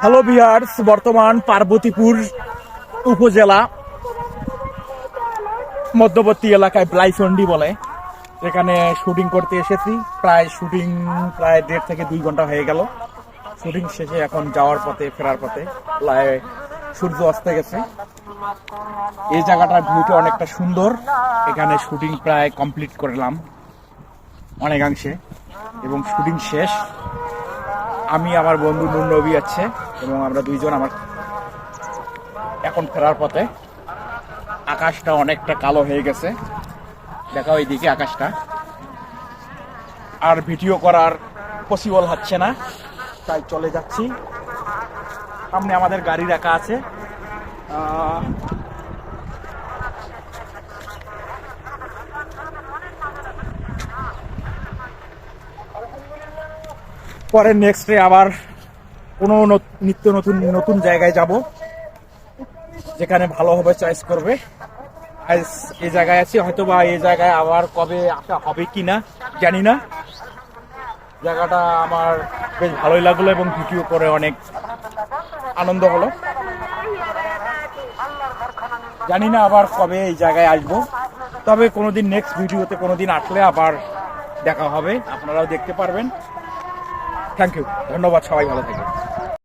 Hello viewers, বর্তমান পার্বতীপুর উপজেলা মধ্যবর্তী এলাকায় ব্লাইচন্ডি বলে, এখানে শুটিং করতে এসেছি। শুটিং প্রায় 1.5 থেকে 2 ঘন্টা হয়ে গেল। শুটিং শেষে এখন যাওয়ার পথে, ফেরার পথে প্রায় সূর্য অস্ত গেছে। এই জায়গাটার ভিউটা অনেকটা সুন্দর। এখানে শুটিং প্রায় কমপ্লিট করলাম অনেকাংশে এবং শুটিং শেষ। আমি, আমার বন্ধু নূর নবী আছে এবং আমরা দুইজন আমার এখন ফেরার পথে। আকাশটা অনেকটা কালো হয়ে গেছে, দেখা ওইদিকে আকাশটা। আর ভিডিও করার পসিবল হচ্ছে না, তাই চলে যাচ্ছি। সামনে আমাদের গাড়ি রাখা আছে। পরে নেক্সট ডে আবার কোনো নিত্য নতুন জায়গায় যাব, যেখানে ভালোভাবে চয়েস করবে। আজ এই জায়গায় আছি, হয়তো বা এই জায়গায় আবার কবে আসা হবে কিনা জানি না। জায়গাটা আমার বেশ ভালোই লাগলো এবং ভিডিও করে অনেক আনন্দ হলো। জানি না আবার কবে এই জায়গায় আসবো, তবে কোনোদিন নেক্সট ভিডিওতে কোনোদিন আসলে আবার দেখা হবে, আপনারাও দেখতে পারবেন। থ্যাংক ইউ, ধন্যবাদ, সবাই ভালো থাকবেন।